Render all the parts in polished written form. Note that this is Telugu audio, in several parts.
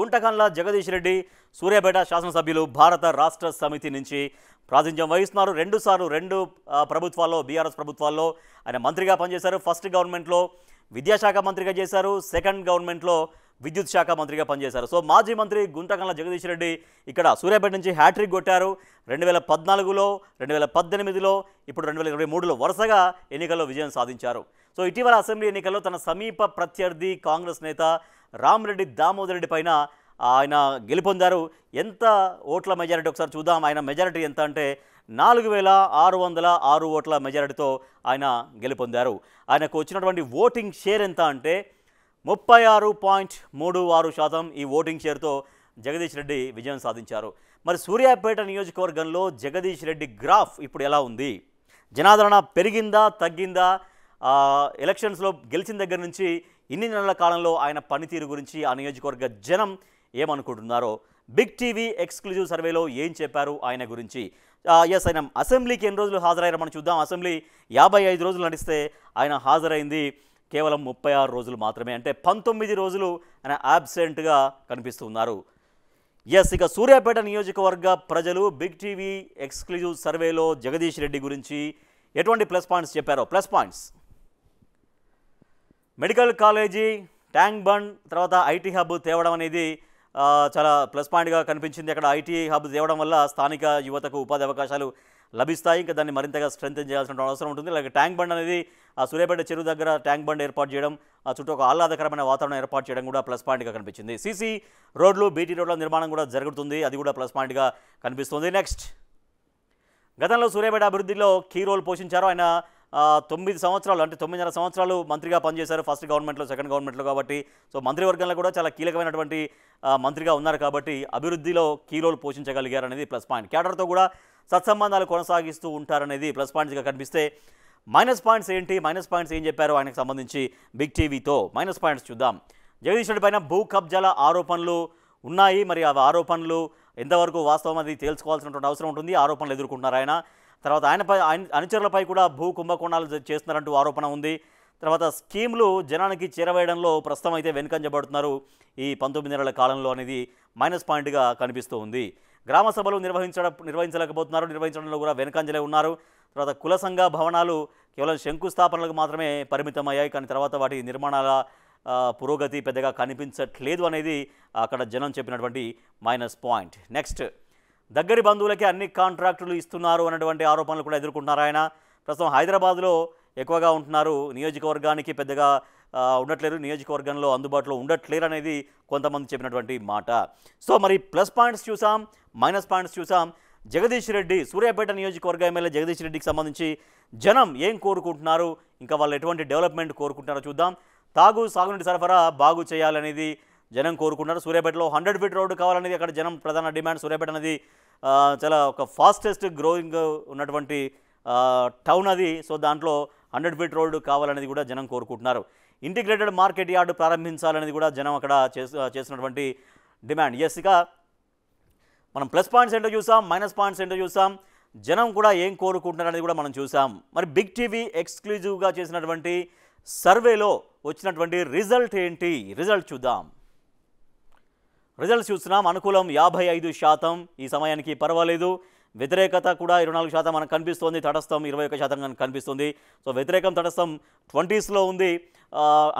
గుంటకండ్ల జగదీష్ రెడ్డి సూర్యాపేట శాసనసభ్యులు భారత రాష్ట్ర సమితి నుంచి ప్రాతినిధ్యం వహిస్తున్నారు. రెండు ప్రభుత్వాల్లో బీఆర్ఎస్ ప్రభుత్వాల్లో ఆయన మంత్రిగా పనిచేశారు. ఫస్ట్ గవర్నమెంట్లో విద్యాశాఖ మంత్రిగా చేశారు, సెకండ్ గవర్నమెంట్లో విద్యుత్ శాఖ మంత్రిగా పనిచేశారు. సో మాజీ మంత్రి గుంటకండ్ల జగదీష్ రెడ్డి ఇక్కడ సూర్యాపేట నుంచి హ్యాట్రిక్ కొట్టారు. 2014లో, 2018లో, ఇప్పుడు 2023లో వరుసగా ఎన్నికల్లో విజయం సాధించారు. సో ఇటీవల అసెంబ్లీ ఎన్నికల్లో తన సమీప ప్రత్యర్థి కాంగ్రెస్ నేత రామిరెడ్డి దామోదర్ రెడ్డి పైన ఆయన గెలుపొందారు. ఎంత ఓట్ల మెజారిటీ ఒకసారి చూద్దాం. ఆయన మెజారిటీ ఎంత అంటే 4606 ఓట్ల మెజారిటీతో ఆయన గెలుపొందారు. ఆయనకు వచ్చినటువంటి ఓటింగ్ షేర్ ఎంత అంటే 36.36% ఈ ఓటింగ్ షేర్తో జగదీష్ రెడ్డి విజయం సాధించారు. మరి సూర్యాపేట నియోజకవర్గంలో జగదీష్ రెడ్డి గ్రాఫ్ ఇప్పుడు ఎలా ఉంది? జనాదరణ పెరిగిందా, తగ్గిందా? ఎలక్షన్స్లో గెలిచిన దగ్గర నుంచి ఇన్ని నెలల కాలంలో ఆయన పనితీరు గురించి ఆ నియోజకవర్గ జనం ఏమనుకుంటున్నారో బిగ్ టీవీ ఎక్స్క్లూజివ్ సర్వేలో ఏం చెప్పారు ఆయన గురించి. ఆయన అసెంబ్లీకి ఎన్ని రోజులు హాజరయ్యారో మనం చూద్దాం. అసెంబ్లీ 55 రోజులు నడిస్తే ఆయన హాజరైంది కేవలం 36 రోజులు మాత్రమే. అంటే 19 రోజులు ఆయన యాబ్సెంట్గా కనిపిస్తున్నారు. ఇక సూర్యాపేట నియోజకవర్గ ప్రజలు బిగ్ టీవీ ఎక్స్క్లూజివ్ సర్వేలో జగదీష్ రెడ్డి గురించి ఎటువంటి ప్లస్ పాయింట్స్ చెప్పారో. Plus points: medical college, tank bund, తర్వాత ఐటీ హబ్ తేవడం అనేది చాలా ప్లస్ పాయింట్గా కనిపించింది. అక్కడ ఐటీ హబ్ తేవడం వల్ల స్థానిక యువతకు ఉపాధి అవకాశాలు లభిస్తాయి. ఇంకా దాన్ని మరింతగా స్ట్రెంథెన్ చేయాల్సిన అవసరం ఉంటుంది. అలాగే ట్యాంక్ బండ్ అనేది సూర్యాపేట చెరువు దగ్గర ట్యాంక్ బండ్ ఏర్పాటు చేయడం, చుట్టూ ఒక ఆహ్లాదకరమైన వాతావరణం ఏర్పాటు చేయడం కూడా ప్లస్ పాయింట్గా కనిపించింది. సీసీ రోడ్లు, బీటీ రోడ్ల నిర్మాణం కూడా జరుగుతుంది, అది కూడా ప్లస్ పాయింట్గా కనిపిస్తుంది. నెక్స్ట్, గతంలో సూర్యాపేట అభివృద్ధిలో కీ రోల్ పోషించారు. ఆయన 9 సంవత్సరాలు, అంటే 9.5 సంవత్సరాలు మంత్రిగా పనిచేశారు. ఫస్ట్ గవర్నమెంట్లో, సెకండ్ గవర్నమెంట్లో కాబట్టి. సో మంత్రివర్గంలో కూడా చాలా కీలకమైనటువంటి మంత్రిగా ఉన్నారు కాబట్టి అభివృద్ధిలో కీ రోల్ పోషించగలిగారు అనేది ప్లస్ పాయింట్. క్యాడర్తో కూడా సత్సంబంధాలు కొనసాగిస్తూ ఉంటారనేది ప్లస్ పాయింట్స్గా కనిపిస్తే, మైనస్ పాయింట్స్ ఏంటి? మైనస్ పాయింట్స్ ఏం చెప్పారు ఆయనకు సంబంధించి బిగ్ టీవీతో? మైనస్ పాయింట్స్ చూద్దాం. జగదీష్ రెడ్డి పైన భూ కబ్జాల ఆరోపణలు ఉన్నాయి. మరి ఆ ఆరోపణలు ఎంతవరకు వాస్తవం అది తేల్చుకోవాల్సినటువంటి అవసరం ఉంటుంది. ఆరోపణలు ఎదుర్కొంటున్నారు ఆయన. తర్వాత ఆయన అనుచరులపై కూడా భూ కుంభకోణాలు చేస్తున్నారంటూ ఆరోపణ ఉంది. తర్వాత స్కీమ్లు జనానికి చేరవేయడంలో ప్రస్తుతం అయితే వెనుకంజబడుతున్నారు ఈ 19 నెలల కాలంలో అనేది మైనస్ పాయింట్గా కనిపిస్తూ ఉంది. గ్రామ సభలు నిర్వహించలేకపోతున్నారు, నిర్వహించడంలో కూడా వెనుకంజలే ఉన్నారు. తర్వాత కుల సంఘ భవనాలు కేవలం శంకుస్థాపనలకు మాత్రమే పరిమితమయ్యాయి, కానీ తర్వాత వాటి నిర్మాణాల పురోగతి పెద్దగా కనిపించట్లేదు అనేది అక్కడ జనం చెప్పినటువంటి మైనస్ పాయింట్. నెక్స్ట్, దగ్గరి బంధువులకే అన్ని కాంట్రాక్టులు ఇస్తున్నారు అన్నటువంటి ఆరోపణలు కూడా ఎదుర్కొంటున్నారు ఆయన. ప్రస్తుతం హైదరాబాద్లో ఎక్కువగా ఉంటున్నారు, నియోజకవర్గానికి పెద్దగా ఉండట్లేరు, నియోజకవర్గంలో అందుబాటులో ఉండట్లేరు అనేది కొంతమంది చెప్పినటువంటి మాట. సో మరి ప్లస్ పాయింట్స్ చూసాం, మైనస్ పాయింట్స్ చూసాం. జగదీష్ రెడ్డి, సూర్యాపేట నియోజకవర్గ ఎమ్మెల్యే జగదీష్ రెడ్డికి సంబంధించి జనం ఏం కోరుకుంటున్నారు, ఇంకా వాళ్ళు ఎటువంటి డెవలప్మెంట్ కోరుకుంటున్నారో చూద్దాం. సాగునీటి సరఫరా బాగు చేయాలనేది జనం కోరుకుంటున్నారు. సూర్యాపేటలో 100 ఫీట్ రోడ్డు కావాలనేది అక్కడ జనం ప్రధాన డిమాండ్. సూర్యాపేట అనేది చాలా ఒక ఫాస్టెస్ట్ గ్రోయింగ్ ఉన్నటువంటి టౌన్ అది. సో దాంట్లో 100 ఫీట్ రోడ్డు కావాలనేది కూడా జనం కోరుకుంటున్నారు. ఇంటిగ్రేటెడ్ మార్కెట్ యార్డు ప్రారంభించాలనేది కూడా జనం అక్కడ చేసినటువంటి డిమాండ్. ఇక మనం ప్లస్ పాయింట్స్ ఏంటో చూసాం, మైనస్ పాయింట్స్ ఏంటో చూసాం, జనం కూడా ఏం కోరుకుంటున్నారు అనేది కూడా మనం చూసాం. మరి బిగ్ టీవీ ఎక్స్క్లూజివ్గా చేసినటువంటి సర్వేలో వచ్చినటువంటి రిజల్ట్ ఏంటి? రిజల్ట్ చూద్దాం. రిజల్ట్స్ చూస్తున్నాం. అనుకూలం 55%, ఈ సమయానికి పర్వాలేదు. వ్యతిరేకత కూడా 24% మనకు కనిపిస్తుంది. తటస్థం 21% కనిపిస్తుంది. సో వ్యతిరేకం, తటస్థం 20స్లో ఉంది.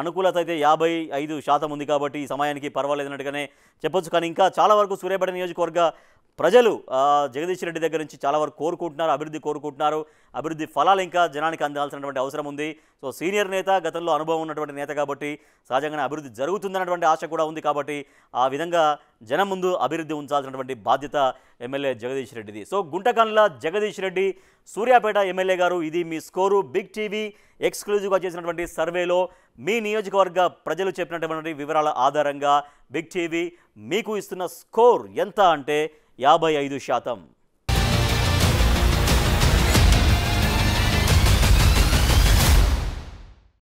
అనుకూలత అయితే 55% ఉంది కాబట్టి ఈ సమయానికి పర్వాలేదు అన్నట్టుగానే చెప్పొచ్చు. కానీ ఇంకా చాలా వరకు సూర్యాపేట నియోజకవర్గ ప్రజలు జగదీష్ రెడ్డి దగ్గర నుంచి చాలా వరకు కోరుకుంటున్నారు, అభివృద్ధి కోరుకుంటున్నారు. అభివృద్ధి ఫలాలు ఇంకా జనానికి అందాల్సినటువంటి అవసరం ఉంది. సో సీనియర్ నేత, గతంలో అనుభవం ఉన్నటువంటి నేత కాబట్టి సహజంగానే అభివృద్ధి జరుగుతుందన్నటువంటి ఆశ కూడా ఉంది. కాబట్టి ఆ విధంగా జనం ముందు అభివృద్ధి ఉంచాల్సినటువంటి బాధ్యత ఎమ్మెల్యే జగదీష్ రెడ్డిది. సో గుంటకండ్ల జగదీష్ రెడ్డి సూర్యాపేట ఎమ్మెల్యే గారు, ఇది మీ స్కోరు. బిగ్ టీవీ ఎక్స్క్లూజివ్గా చేసినటువంటి సర్వేలో మీ నియోజకవర్గ ప్రజలు చెప్పినటువంటి వివరాల ఆధారంగా బిగ్ టీవీ మీకు ఇస్తున్న స్కోర్ ఎంత అంటే 55%.